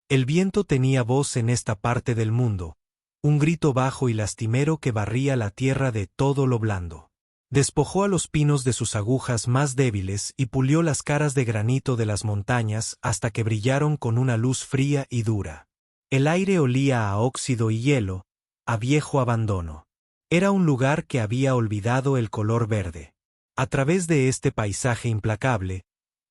El viento tenía voz en esta parte del mundo, un grito bajo y lastimero que barría la tierra de todo lo blando. Despojó a los pinos de sus agujas más débiles y pulió las caras de granito de las montañas hasta que brillaron con una luz fría y dura. El aire olía a óxido y hielo, a viejo abandono. Era un lugar que había olvidado el color verde. A través de este paisaje implacable,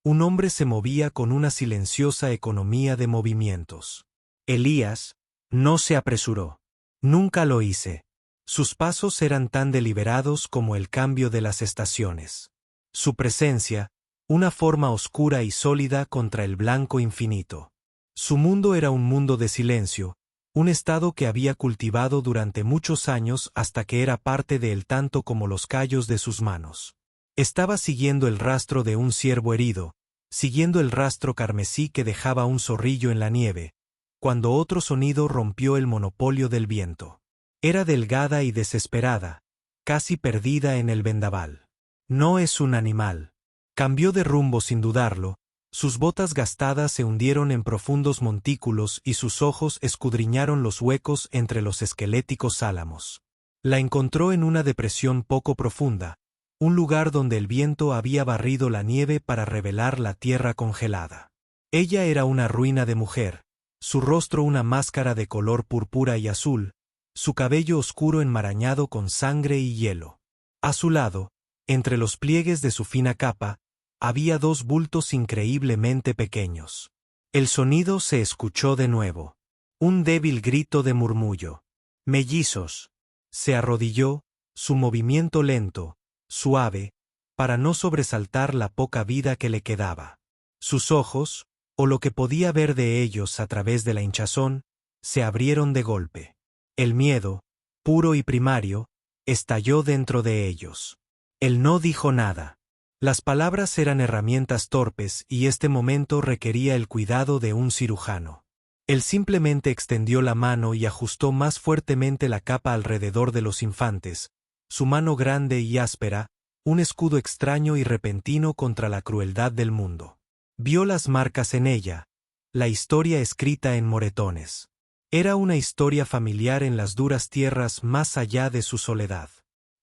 un hombre se movía con una silenciosa economía de movimientos. Elías no se apresuró. Nunca lo hice. Sus pasos eran tan deliberados como el cambio de las estaciones. Su presencia, una forma oscura y sólida contra el blanco infinito. Su mundo era un mundo de silencio, un estado que había cultivado durante muchos años hasta que era parte de él tanto como los callos de sus manos. Estaba siguiendo el rastro de un ciervo herido, siguiendo el rastro carmesí que dejaba un zorrillo en la nieve, cuando otro sonido rompió el monopolio del viento. Era delgada y desesperada, casi perdida en el vendaval. No es un animal. Cambió de rumbo sin dudarlo, sus botas gastadas se hundieron en profundos montículos y sus ojos escudriñaron los huecos entre los esqueléticos álamos. La encontró en una depresión poco profunda, un lugar donde el viento había barrido la nieve para revelar la tierra congelada. Ella era una ruina de mujer, su rostro una máscara de color púrpura y azul, su cabello oscuro enmarañado con sangre y hielo. A su lado, entre los pliegues de su fina capa, había dos bultos increíblemente pequeños. El sonido se escuchó de nuevo. Un débil grito de murmullo. Mellizos. Se arrodilló, su movimiento lento, suave, para no sobresaltar la poca vida que le quedaba. Sus ojos, o lo que podía ver de ellos a través de la hinchazón, se abrieron de golpe. El miedo, puro y primario, estalló dentro de ellos. Él no dijo nada. Las palabras eran herramientas torpes y este momento requería el cuidado de un cirujano. Él simplemente extendió la mano y ajustó más fuertemente la capa alrededor de los infantes, su mano grande y áspera, un escudo extraño y repentino contra la crueldad del mundo. Vio las marcas en ella, la historia escrita en moretones. Era una historia familiar en las duras tierras más allá de su soledad.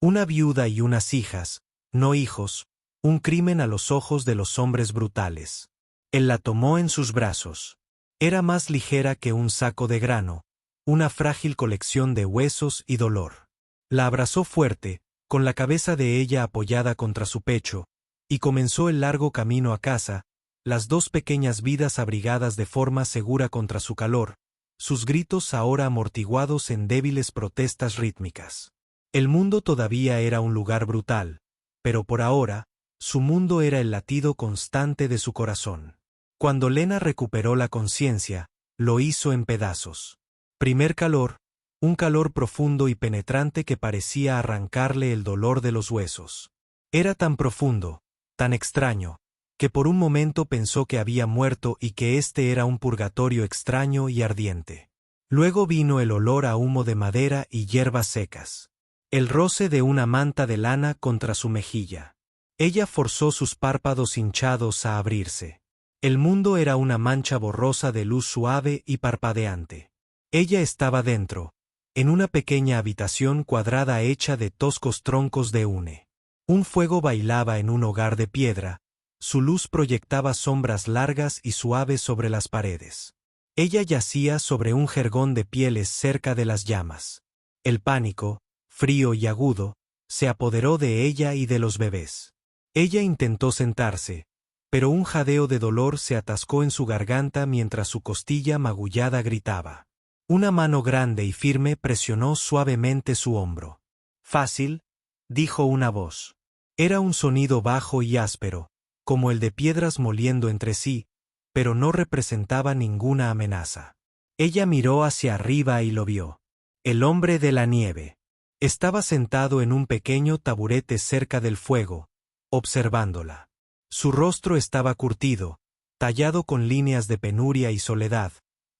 Una viuda y unas hijas, no hijos, un crimen a los ojos de los hombres brutales. Él la tomó en sus brazos. Era más ligera que un saco de grano, una frágil colección de huesos y dolor. La abrazó fuerte, con la cabeza de ella apoyada contra su pecho, y comenzó el largo camino a casa, las dos pequeñas vidas abrigadas de forma segura contra su calor, sus gritos ahora amortiguados en débiles protestas rítmicas. El mundo todavía era un lugar brutal, pero por ahora, su mundo era el latido constante de su corazón. Cuando Lena recuperó la conciencia, lo hizo en pedazos. Primer calor, un calor profundo y penetrante que parecía arrancarle el dolor de los huesos. Era tan profundo, tan extraño, que por un momento pensó que había muerto y que este era un purgatorio extraño y ardiente. Luego vino el olor a humo de madera y hierbas secas. El roce de una manta de lana contra su mejilla. Ella forzó sus párpados hinchados a abrirse. El mundo era una mancha borrosa de luz suave y parpadeante. Ella estaba dentro, en una pequeña habitación cuadrada hecha de toscos troncos de hune. Un fuego bailaba en un hogar de piedra, su luz proyectaba sombras largas y suaves sobre las paredes. Ella yacía sobre un jergón de pieles cerca de las llamas. El pánico, frío y agudo, se apoderó de ella y de los bebés. Ella intentó sentarse, pero un jadeo de dolor se atascó en su garganta mientras su costilla magullada gritaba. Una mano grande y firme presionó suavemente su hombro. «Fácil», dijo una voz. Era un sonido bajo y áspero, como el de piedras moliendo entre sí, pero no representaba ninguna amenaza. Ella miró hacia arriba y lo vio. El hombre de la nieve. Estaba sentado en un pequeño taburete cerca del fuego, observándola. Su rostro estaba curtido, tallado con líneas de penuria y soledad,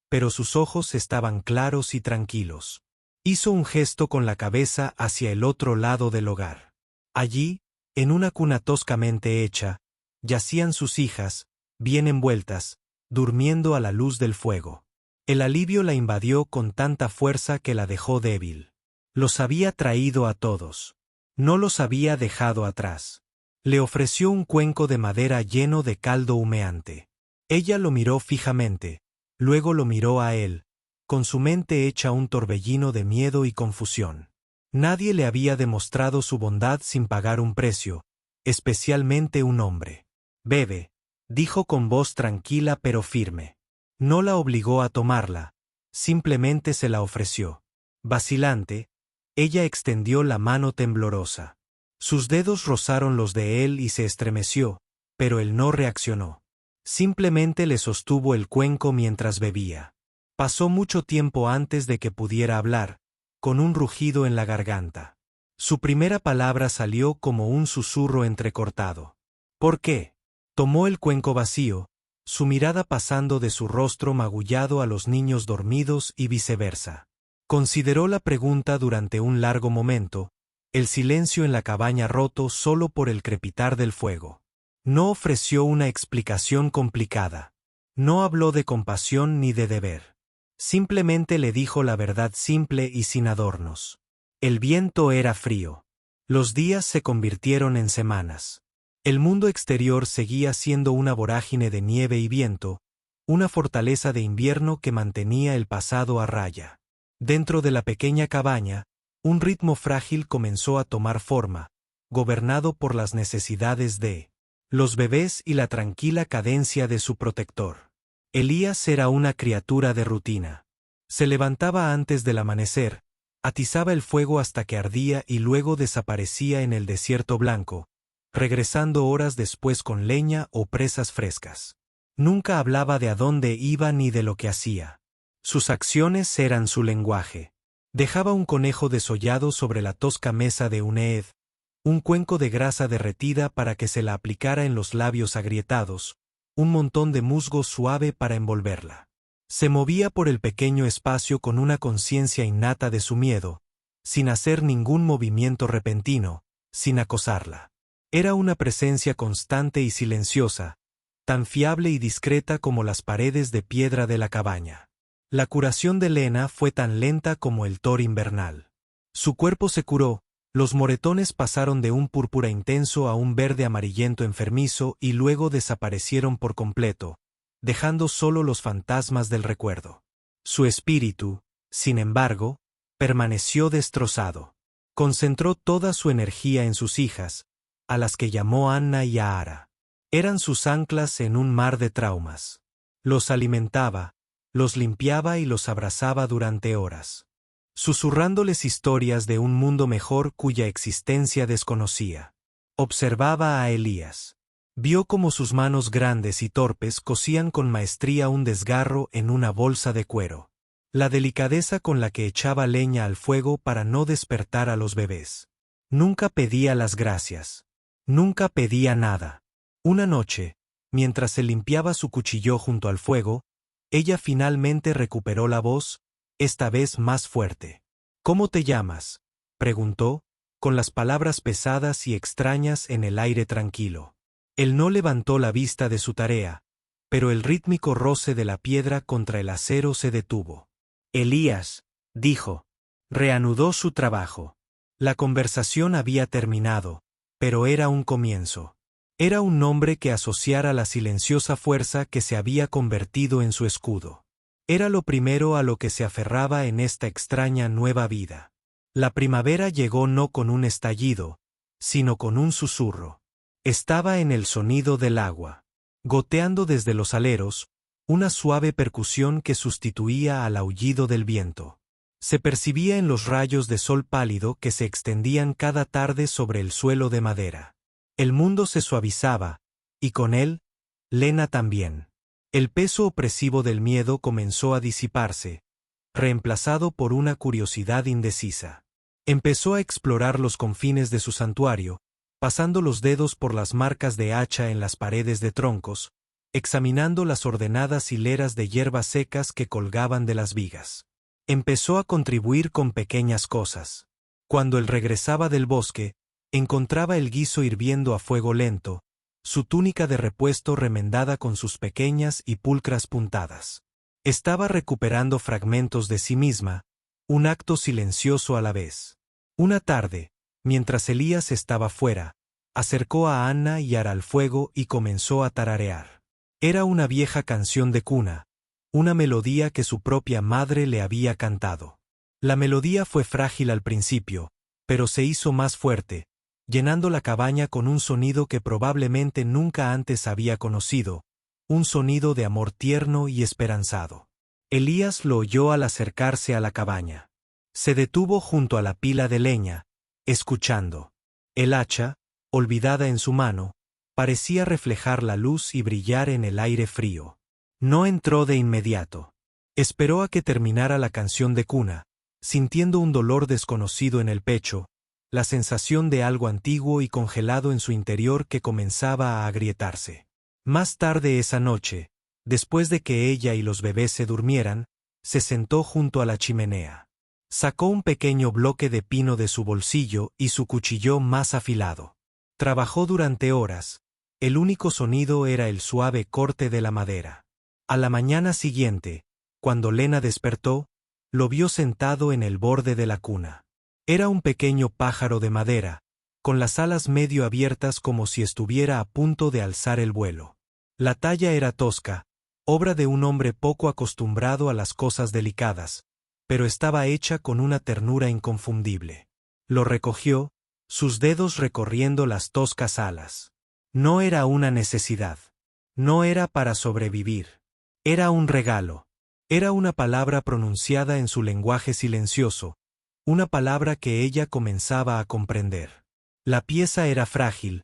pero sus ojos estaban claros y tranquilos. Hizo un gesto con la cabeza hacia el otro lado del hogar. Allí, en una cuna toscamente hecha, yacían sus hijas, bien envueltas, durmiendo a la luz del fuego. El alivio la invadió con tanta fuerza que la dejó débil. Los había traído a todos. No los había dejado atrás. Le ofreció un cuenco de madera lleno de caldo humeante. Ella lo miró fijamente, luego lo miró a él, con su mente hecha un torbellino de miedo y confusión. Nadie le había demostrado su bondad sin pagar un precio, especialmente un hombre. «Bebe», dijo con voz tranquila pero firme. No la obligó a tomarla, simplemente se la ofreció. Vacilante, ella extendió la mano temblorosa. Sus dedos rozaron los de él y se estremeció, pero él no reaccionó. Simplemente le sostuvo el cuenco mientras bebía. Pasó mucho tiempo antes de que pudiera hablar, con un rugido en la garganta. Su primera palabra salió como un susurro entrecortado. «¿Por qué?». Tomó el cuenco vacío, su mirada pasando de su rostro magullado a los niños dormidos y viceversa. Consideró la pregunta durante un largo momento, el silencio en la cabaña roto solo por el crepitar del fuego. No ofreció una explicación complicada. No habló de compasión ni de deber. Simplemente le dijo la verdad simple y sin adornos. El viento era frío. Los días se convirtieron en semanas. El mundo exterior seguía siendo una vorágine de nieve y viento, una fortaleza de invierno que mantenía el pasado a raya. Dentro de la pequeña cabaña, un ritmo frágil comenzó a tomar forma, gobernado por las necesidades de los bebés y la tranquila cadencia de su protector. Elías era una criatura de rutina. Se levantaba antes del amanecer, atizaba el fuego hasta que ardía y luego desaparecía en el desierto blanco, regresando horas después con leña o presas frescas. Nunca hablaba de a dónde iba ni de lo que hacía. Sus acciones eran su lenguaje. Dejaba un conejo desollado sobre la tosca mesa de Uneed, un cuenco de grasa derretida para que se la aplicara en los labios agrietados, un montón de musgo suave para envolverla. Se movía por el pequeño espacio con una conciencia innata de su miedo, sin hacer ningún movimiento repentino, sin acosarla. Era una presencia constante y silenciosa, tan fiable y discreta como las paredes de piedra de la cabaña. La curación de Lena fue tan lenta como el tor invernal. Su cuerpo se curó, los moretones pasaron de un púrpura intenso a un verde amarillento enfermizo y luego desaparecieron por completo, dejando solo los fantasmas del recuerdo. Su espíritu, sin embargo, permaneció destrozado. Concentró toda su energía en sus hijas, a las que llamó Anna y Ahara. Eran sus anclas en un mar de traumas. Los alimentaba, los limpiaba y los abrazaba durante horas, susurrándoles historias de un mundo mejor cuya existencia desconocía. Observaba a Elías. Vio cómo sus manos grandes y torpes cosían con maestría un desgarro en una bolsa de cuero. La delicadeza con la que echaba leña al fuego para no despertar a los bebés. Nunca pedía las gracias. Nunca pedía nada. Una noche, mientras se limpiaba su cuchillo junto al fuego, ella finalmente recuperó la voz, esta vez más fuerte. «¿Cómo te llamas?», preguntó, con las palabras pesadas y extrañas en el aire tranquilo. Él no levantó la vista de su tarea, pero el rítmico roce de la piedra contra el acero se detuvo. «Elías», dijo. Reanudó su trabajo. La conversación había terminado, pero era un comienzo. Era un nombre que asociara la silenciosa fuerza que se había convertido en su escudo. Era lo primero a lo que se aferraba en esta extraña nueva vida. La primavera llegó no con un estallido, sino con un susurro. Estaba en el sonido del agua, goteando desde los aleros, una suave percusión que sustituía al aullido del viento. Se percibía en los rayos de sol pálido que se extendían cada tarde sobre el suelo de madera. El mundo se suavizaba, y con él, Lena también. El peso opresivo del miedo comenzó a disiparse, reemplazado por una curiosidad indecisa. Empezó a explorar los confines de su santuario, pasando los dedos por las marcas de hacha en las paredes de troncos, examinando las ordenadas hileras de hierbas secas que colgaban de las vigas. Empezó a contribuir con pequeñas cosas. Cuando él regresaba del bosque, encontraba el guiso hirviendo a fuego lento, su túnica de repuesto remendada con sus pequeñas y pulcras puntadas. Estaba recuperando fragmentos de sí misma, un acto silencioso a la vez. Una tarde, mientras Elías estaba fuera, acercó a Anna y Ara al fuego y comenzó a tararear. Era una vieja canción de cuna, una melodía que su propia madre le había cantado. La melodía fue frágil al principio, pero se hizo más fuerte, llenando la cabaña con un sonido que probablemente nunca antes había conocido, un sonido de amor tierno y esperanzado. Elías lo oyó al acercarse a la cabaña. Se detuvo junto a la pila de leña, escuchando. El hacha, olvidada en su mano, parecía reflejar la luz y brillar en el aire frío. No entró de inmediato. Esperó a que terminara la canción de cuna, sintiendo un dolor desconocido en el pecho, la sensación de algo antiguo y congelado en su interior que comenzaba a agrietarse. Más tarde esa noche, después de que ella y los bebés se durmieran, se sentó junto a la chimenea. Sacó un pequeño bloque de pino de su bolsillo y su cuchillo más afilado. Trabajó durante horas. El único sonido era el suave corte de la madera. A la mañana siguiente, cuando Lena despertó, lo vio sentado en el borde de la cuna. Era un pequeño pájaro de madera, con las alas medio abiertas como si estuviera a punto de alzar el vuelo. La talla era tosca, obra de un hombre poco acostumbrado a las cosas delicadas, pero estaba hecha con una ternura inconfundible. Lo recogió, sus dedos recorriendo las toscas alas. No era una necesidad. No era para sobrevivir. Era un regalo. Era una palabra pronunciada en su lenguaje silencioso, una palabra que ella comenzaba a comprender. La pieza era frágil,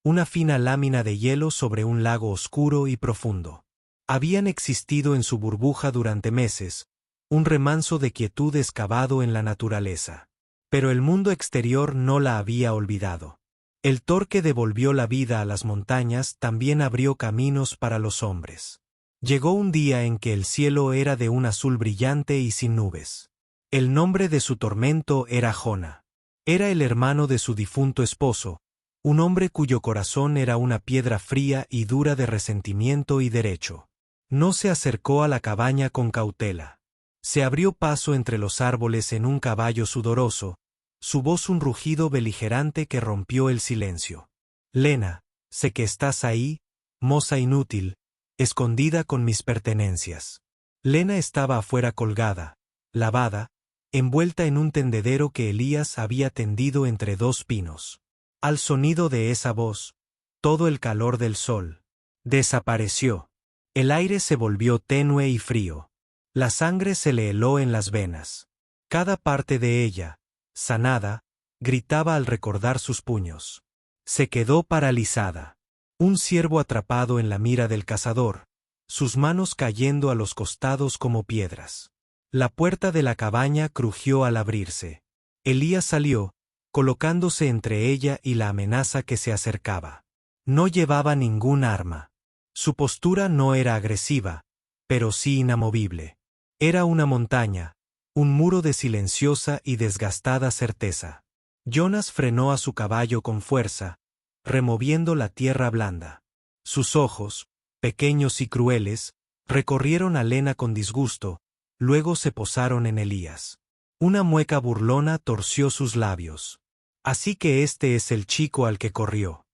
una fina lámina de hielo sobre un lago oscuro y profundo. Habían existido en su burbuja durante meses, un remanso de quietud excavado en la naturaleza. Pero el mundo exterior no la había olvidado. El torque devolvió la vida a las montañas, también abrió caminos para los hombres. Llegó un día en que el cielo era de un azul brillante y sin nubes. El nombre de su tormento era Jona. Era el hermano de su difunto esposo, un hombre cuyo corazón era una piedra fría y dura de resentimiento y derecho. No se acercó a la cabaña con cautela. Se abrió paso entre los árboles en un caballo sudoroso, su voz un rugido beligerante que rompió el silencio. Lena, sé que estás ahí, moza inútil, escondida con mis pertenencias. Lena estaba afuera colgada, lavada, envuelta en un tendedero que Elías había tendido entre dos pinos. Al sonido de esa voz, todo el calor del sol desapareció. El aire se volvió tenue y frío. La sangre se le heló en las venas. Cada parte de ella, sanada, gritaba al recordar sus puños. Se quedó paralizada. Un ciervo atrapado en la mira del cazador, sus manos cayendo a los costados como piedras. La puerta de la cabaña crujió al abrirse. Elías salió, colocándose entre ella y la amenaza que se acercaba. No llevaba ningún arma. Su postura no era agresiva, pero sí inamovible. Era una montaña, un muro de silenciosa y desgastada certeza. Jonas frenó a su caballo con fuerza, removiendo la tierra blanda. Sus ojos, pequeños y crueles, recorrieron a Lena con disgusto, luego se posaron en Elías. Una mueca burlona torció sus labios. Así que este es el chico al que corrió.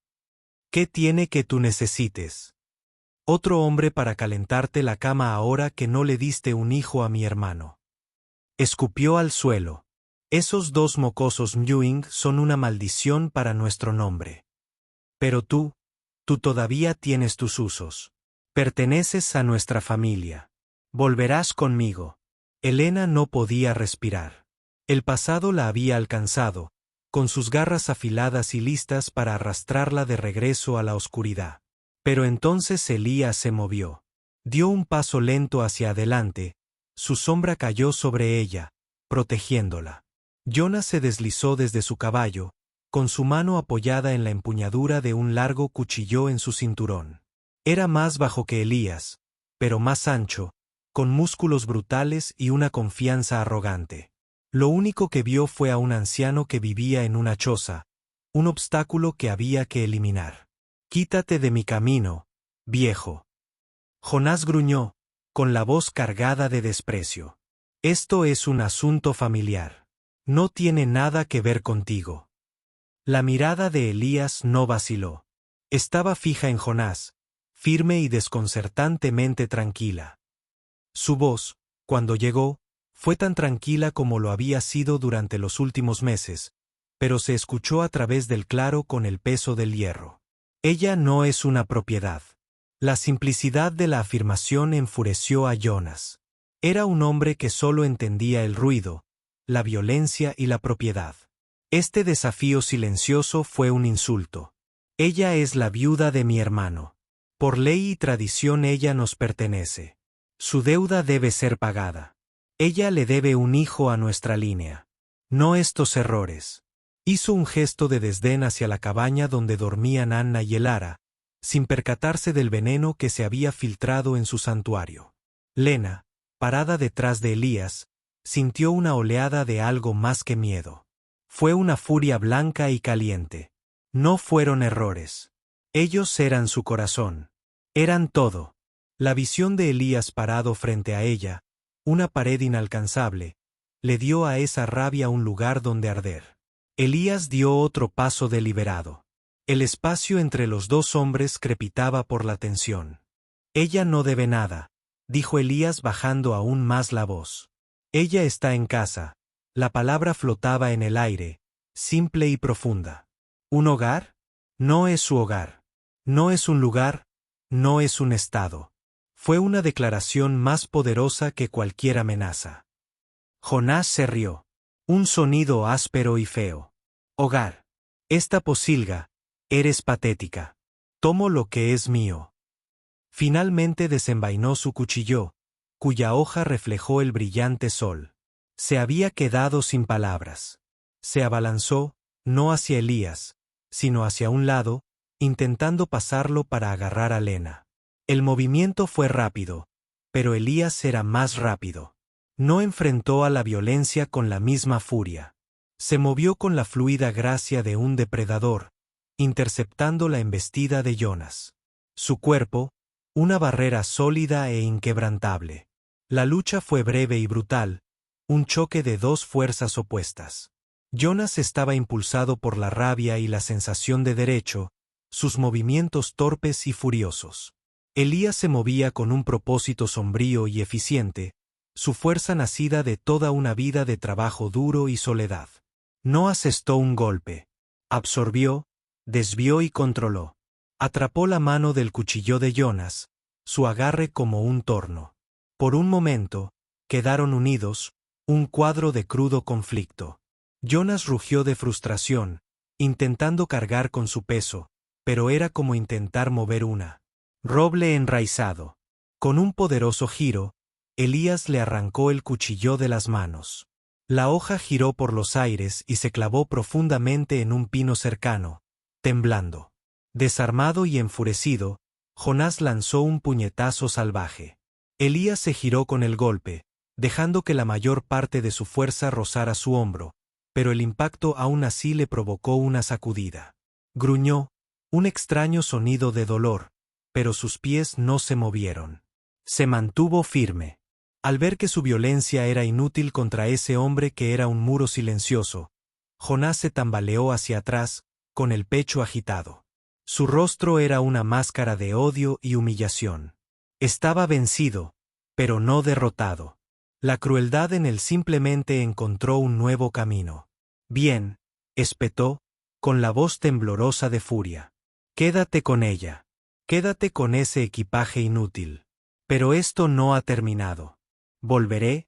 ¿Qué tiene que tú necesites? Otro hombre para calentarte la cama ahora que no le diste un hijo a mi hermano. Escupió al suelo. Esos dos mocosos Mewing son una maldición para nuestro nombre. Pero tú todavía tienes tus usos. Perteneces a nuestra familia. Volverás conmigo. Elena no podía respirar. El pasado la había alcanzado, con sus garras afiladas y listas para arrastrarla de regreso a la oscuridad. Pero entonces Elías se movió. Dio un paso lento hacia adelante, su sombra cayó sobre ella, protegiéndola. Jonas se deslizó desde su caballo, con su mano apoyada en la empuñadura de un largo cuchillo en su cinturón. Era más bajo que Elías, pero más ancho, con músculos brutales y una confianza arrogante. Lo único que vio fue a un anciano que vivía en una choza, un obstáculo que había que eliminar. «Quítate de mi camino, viejo». Jonás gruñó, con la voz cargada de desprecio. Esto es un asunto familiar. No tiene nada que ver contigo. La mirada de Elías no vaciló. Estaba fija en Jonás, firme y desconcertantemente tranquila. Su voz, cuando llegó, fue tan tranquila como lo había sido durante los últimos meses, pero se escuchó a través del claro con el peso del hierro. Ella no es una propiedad. La simplicidad de la afirmación enfureció a Jonas. Era un hombre que solo entendía el ruido, la violencia y la propiedad. Este desafío silencioso fue un insulto. Ella es la viuda de mi hermano. Por ley y tradición ella nos pertenece. Su deuda debe ser pagada. Ella le debe un hijo a nuestra línea. No estos errores. Hizo un gesto de desdén hacia la cabaña donde dormían Anna y Elara, sin percatarse del veneno que se había filtrado en su santuario. Lena, parada detrás de Elías, sintió una oleada de algo más que miedo. Fue una furia blanca y caliente. No fueron errores. Ellos eran su corazón. Eran todo. La visión de Elías parado frente a ella, una pared inalcanzable, le dio a esa rabia un lugar donde arder. Elías dio otro paso deliberado. El espacio entre los dos hombres crepitaba por la tensión. Ella no debe nada, dijo Elías bajando aún más la voz. Ella está en casa. La palabra flotaba en el aire, simple y profunda. ¿Un hogar? No es su hogar. No es un lugar, no es un estado. Fue una declaración más poderosa que cualquier amenaza. Jonás se rió. Un sonido áspero y feo. Hogar. Esta posilga, eres patética. Tomo lo que es mío. Finalmente desenvainó su cuchillo, cuya hoja reflejó el brillante sol. Se había quedado sin palabras. Se abalanzó, no hacia Elías, sino hacia un lado, intentando pasarlo para agarrar a Lena. El movimiento fue rápido, pero Elías era más rápido. No enfrentó a la violencia con la misma furia. Se movió con la fluida gracia de un depredador, interceptando la embestida de Jonas. Su cuerpo, una barrera sólida e inquebrantable. La lucha fue breve y brutal, un choque de dos fuerzas opuestas. Jonas estaba impulsado por la rabia y la sensación de derecho, sus movimientos torpes y furiosos. Elías se movía con un propósito sombrío y eficiente, su fuerza nacida de toda una vida de trabajo duro y soledad. No asestó un golpe. Absorbió, desvió y controló. Atrapó la mano del cuchillo de Jonas, su agarre como un torno. Por un momento, quedaron unidos, un cuadro de crudo conflicto. Jonas rugió de frustración, intentando cargar con su peso, pero era como intentar mover una roble enraizado. Con un poderoso giro, Elías le arrancó el cuchillo de las manos. La hoja giró por los aires y se clavó profundamente en un pino cercano, temblando. Desarmado y enfurecido, Jonás lanzó un puñetazo salvaje. Elías se giró con el golpe, dejando que la mayor parte de su fuerza rozara su hombro, pero el impacto aún así le provocó una sacudida. Gruñó, un extraño sonido de dolor, pero sus pies no se movieron. Se mantuvo firme. Al ver que su violencia era inútil contra ese hombre que era un muro silencioso, Jonás se tambaleó hacia atrás, con el pecho agitado. Su rostro era una máscara de odio y humillación. Estaba vencido, pero no derrotado. La crueldad en él simplemente encontró un nuevo camino. Bien, espetó, con la voz temblorosa de furia. Quédate con ella. Quédate con ese equipaje inútil. Pero esto no ha terminado. Volveré,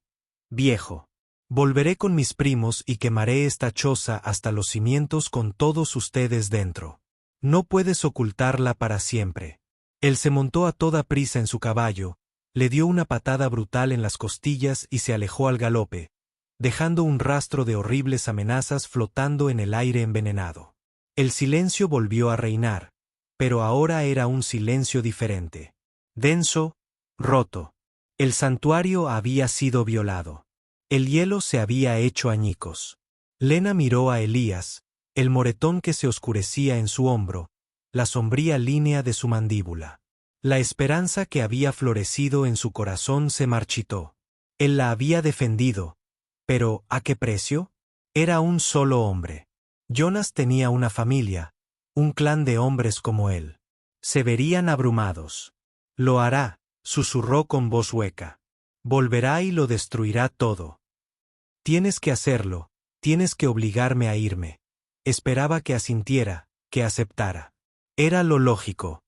viejo. Volveré con mis primos y quemaré esta choza hasta los cimientos con todos ustedes dentro. No puedes ocultarla para siempre. Él se montó a toda prisa en su caballo, le dio una patada brutal en las costillas y se alejó al galope, dejando un rastro de horribles amenazas flotando en el aire envenenado. El silencio volvió a reinar, pero ahora era un silencio diferente. Denso, roto. El santuario había sido violado. El hielo se había hecho añicos. Lena miró a Elías, el moretón que se oscurecía en su hombro, la sombría línea de su mandíbula. La esperanza que había florecido en su corazón se marchitó. Él la había defendido, pero ¿a qué precio? Era un solo hombre. Jonas tenía una familia, un clan de hombres como él. Se verían abrumados. Lo hará, susurró con voz hueca. Volverá y lo destruirá todo. Tienes que hacerlo, tienes que obligarme a irme. Esperaba que asintiera, que aceptara. Era lo lógico.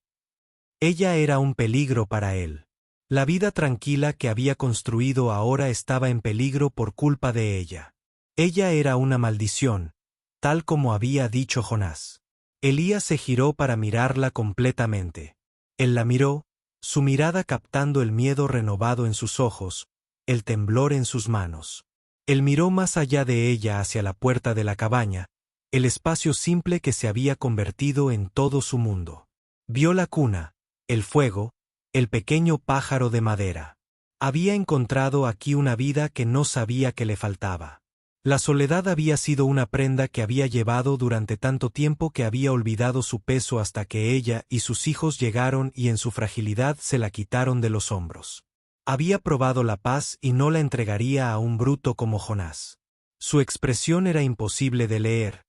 Ella era un peligro para él. La vida tranquila que había construido ahora estaba en peligro por culpa de ella. Ella era una maldición, tal como había dicho Jonás. Elías se giró para mirarla completamente. Él la miró, su mirada captando el miedo renovado en sus ojos, el temblor en sus manos. Él miró más allá de ella hacia la puerta de la cabaña, el espacio simple que se había convertido en todo su mundo. Vio la cuna, el fuego, el pequeño pájaro de madera. Había encontrado aquí una vida que no sabía que le faltaba. La soledad había sido una prenda que había llevado durante tanto tiempo que había olvidado su peso hasta que ella y sus hijos llegaron y en su fragilidad se la quitaron de los hombros. Había probado la paz y no la entregaría a un bruto como Jonás. Su expresión era imposible de leer,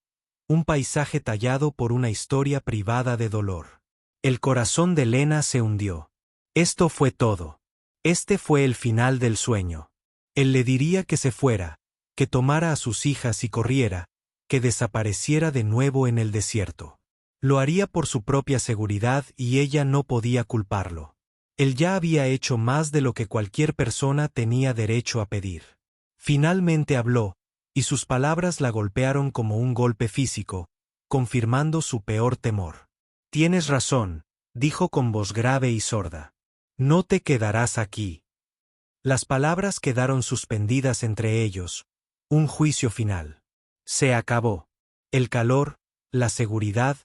un paisaje tallado por una historia privada de dolor. El corazón de Lena se hundió. Esto fue todo. Este fue el final del sueño. Él le diría que se fuera, que tomara a sus hijas y corriera, que desapareciera de nuevo en el desierto. Lo haría por su propia seguridad y ella no podía culparlo. Él ya había hecho más de lo que cualquier persona tenía derecho a pedir. Finalmente habló, y sus palabras la golpearon como un golpe físico, confirmando su peor temor. Tienes razón, dijo con voz grave y sorda. No te quedarás aquí. Las palabras quedaron suspendidas entre ellos. Un juicio final. Se acabó. El calor, la seguridad,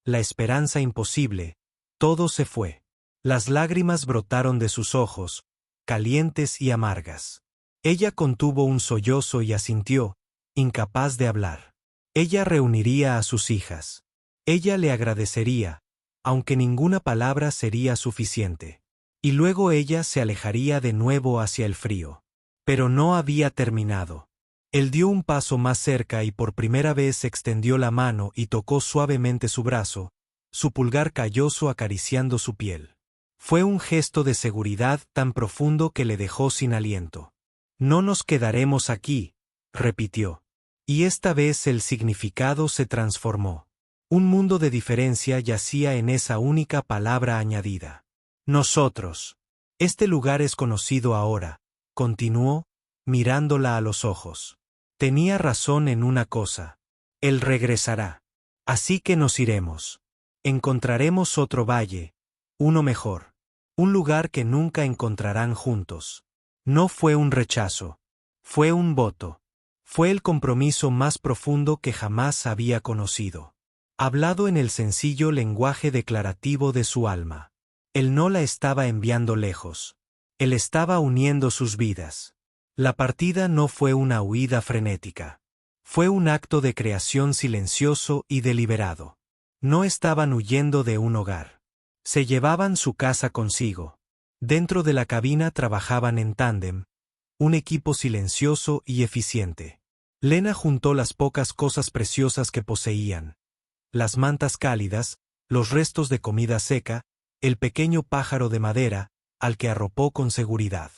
la esperanza imposible, todo se fue. Las lágrimas brotaron de sus ojos, calientes y amargas. Ella contuvo un sollozo y asintió, incapaz de hablar. Ella reuniría a sus hijas. Ella le agradecería, aunque ninguna palabra sería suficiente. Y luego ella se alejaría de nuevo hacia el frío. Pero no había terminado. Él dio un paso más cerca y por primera vez extendió la mano y tocó suavemente su brazo, su pulgar calloso acariciando su piel. Fue un gesto de seguridad tan profundo que le dejó sin aliento. No nos quedaremos aquí, repitió. Y esta vez el significado se transformó. Un mundo de diferencia yacía en esa única palabra añadida. Nosotros. Este lugar es conocido ahora, continuó, mirándola a los ojos. Tenía razón en una cosa. Él regresará. Así que nos iremos. Encontraremos otro valle, uno mejor. Un lugar que nunca encontrarán juntos. No fue un rechazo. Fue un voto. Fue el compromiso más profundo que jamás había conocido. Hablado en el sencillo lenguaje declarativo de su alma. Él no la estaba enviando lejos. Él estaba uniendo sus vidas. La partida no fue una huida frenética. Fue un acto de creación silencioso y deliberado. No estaban huyendo de un hogar. Se llevaban su casa consigo. Dentro de la cabina trabajaban en tándem, un equipo silencioso y eficiente. Lena juntó las pocas cosas preciosas que poseían. Las mantas cálidas, los restos de comida seca, el pequeño pájaro de madera, al que arropó con seguridad.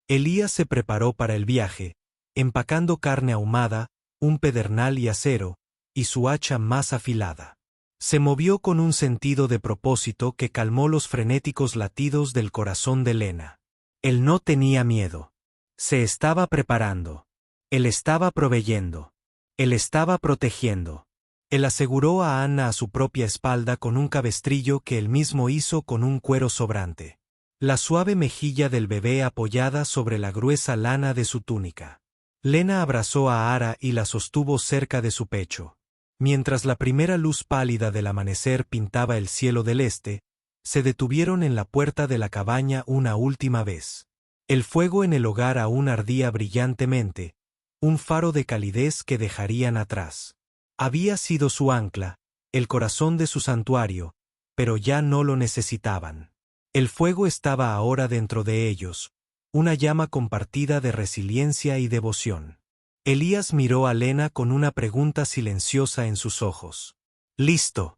Elías se preparó para el viaje, empacando carne ahumada, un pedernal y acero, y su hacha más afilada. Se movió con un sentido de propósito que calmó los frenéticos latidos del corazón de Lena. Él no tenía miedo. Se estaba preparando. Él estaba proveyendo. Él estaba protegiendo. Él aseguró a Anna a su propia espalda con un cabestrillo que él mismo hizo con un cuero sobrante. La suave mejilla del bebé apoyada sobre la gruesa lana de su túnica. Lena abrazó a Ara y la sostuvo cerca de su pecho. Mientras la primera luz pálida del amanecer pintaba el cielo del este, se detuvieron en la puerta de la cabaña una última vez. El fuego en el hogar aún ardía brillantemente, un faro de calidez que dejarían atrás. Había sido su ancla, el corazón de su santuario, pero ya no lo necesitaban. El fuego estaba ahora dentro de ellos, una llama compartida de resiliencia y devoción. Elías miró a Lena con una pregunta silenciosa en sus ojos. «Listo».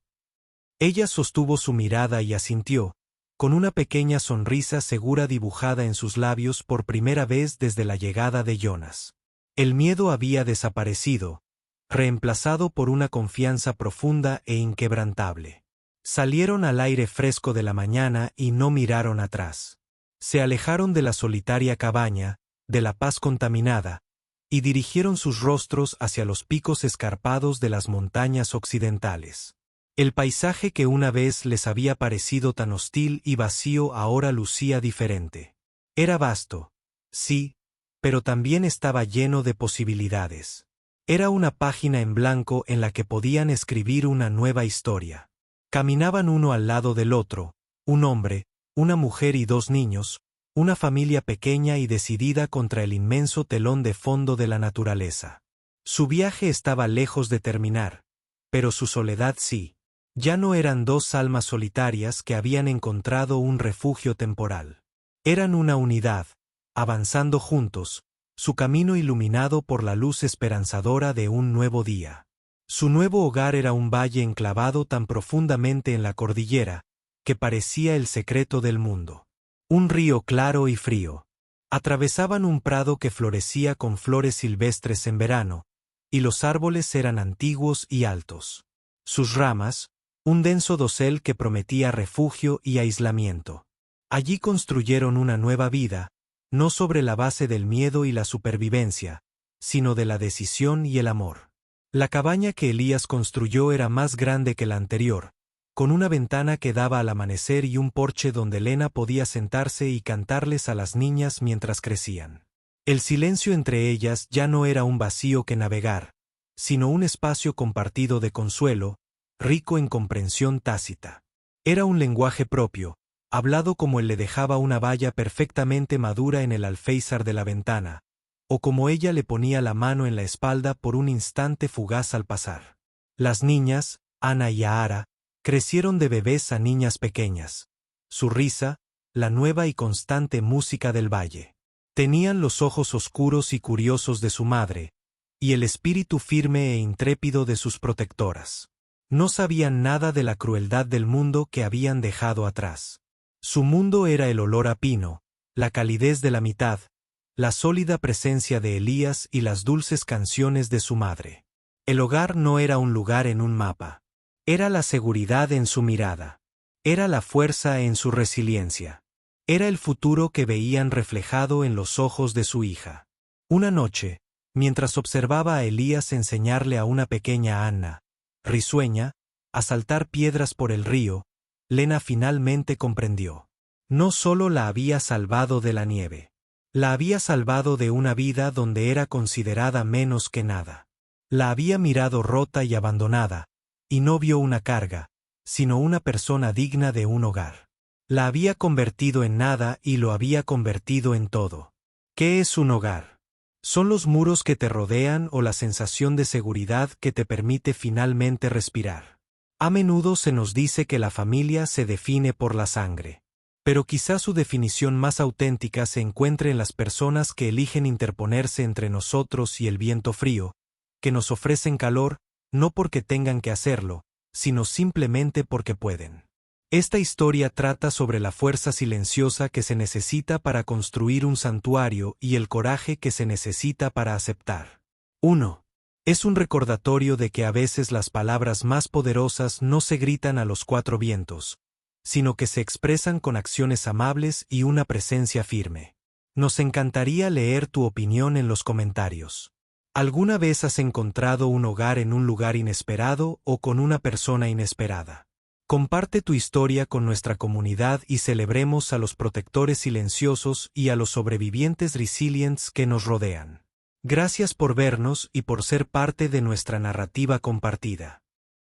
Ella sostuvo su mirada y asintió, con una pequeña sonrisa segura dibujada en sus labios por primera vez desde la llegada de Jonas. El miedo había desaparecido, reemplazado por una confianza profunda e inquebrantable. Salieron al aire fresco de la mañana y no miraron atrás. Se alejaron de la solitaria cabaña, de la paz contaminada, y dirigieron sus rostros hacia los picos escarpados de las montañas occidentales. El paisaje que una vez les había parecido tan hostil y vacío ahora lucía diferente. Era vasto, sí, pero también estaba lleno de posibilidades. Era una página en blanco en la que podían escribir una nueva historia. Caminaban uno al lado del otro, un hombre, una mujer y dos niños, una familia pequeña y decidida contra el inmenso telón de fondo de la naturaleza. Su viaje estaba lejos de terminar, pero su soledad sí. Ya no eran dos almas solitarias que habían encontrado un refugio temporal. Eran una unidad, avanzando juntos, su camino iluminado por la luz esperanzadora de un nuevo día. Su nuevo hogar era un valle enclavado tan profundamente en la cordillera, que parecía el secreto del mundo. Un río claro y frío. Atravesaban un prado que florecía con flores silvestres en verano, y los árboles eran antiguos y altos. Sus ramas, un denso dosel que prometía refugio y aislamiento. Allí construyeron una nueva vida, no sobre la base del miedo y la supervivencia, sino de la decisión y el amor. La cabaña que Elías construyó era más grande que la anterior, con una ventana que daba al amanecer y un porche donde Lena podía sentarse y cantarles a las niñas mientras crecían. El silencio entre ellas ya no era un vacío que navegar, sino un espacio compartido de consuelo, rico en comprensión tácita. Era un lenguaje propio, hablado como él le dejaba una valla perfectamente madura en el alféizar de la ventana, o como ella le ponía la mano en la espalda por un instante fugaz al pasar. Las niñas, Ana y Ahara, crecieron de bebés a niñas pequeñas. Su risa, la nueva y constante música del valle. Tenían los ojos oscuros y curiosos de su madre, y el espíritu firme e intrépido de sus protectoras. No sabían nada de la crueldad del mundo que habían dejado atrás. Su mundo era el olor a pino, la calidez de la mitad, la sólida presencia de Elías y las dulces canciones de su madre. El hogar no era un lugar en un mapa. Era la seguridad en su mirada. Era la fuerza en su resiliencia. Era el futuro que veían reflejado en los ojos de su hija. Una noche, mientras observaba a Elías enseñarle a una pequeña Anna, risueña, a saltar piedras por el río, Lena finalmente comprendió. No solo la había salvado de la nieve. La había salvado de una vida donde era considerada menos que nada. La había mirado rota y abandonada, y no vio una carga, sino una persona digna de un hogar. La había convertido en nada y lo había convertido en todo. ¿Qué es un hogar? ¿Son los muros que te rodean o la sensación de seguridad que te permite finalmente respirar? A menudo se nos dice que la familia se define por la sangre. Pero quizá su definición más auténtica se encuentre en las personas que eligen interponerse entre nosotros y el viento frío, que nos ofrecen calor, no porque tengan que hacerlo, sino simplemente porque pueden. Esta historia trata sobre la fuerza silenciosa que se necesita para construir un santuario y el coraje que se necesita para aceptar. 1. Es un recordatorio de que a veces las palabras más poderosas no se gritan a los cuatro vientos, sino que se expresan con acciones amables y una presencia firme. Nos encantaría leer tu opinión en los comentarios. ¿Alguna vez has encontrado un hogar en un lugar inesperado o con una persona inesperada? Comparte tu historia con nuestra comunidad y celebremos a los protectores silenciosos y a los sobrevivientes resilients que nos rodean. Gracias por vernos y por ser parte de nuestra narrativa compartida.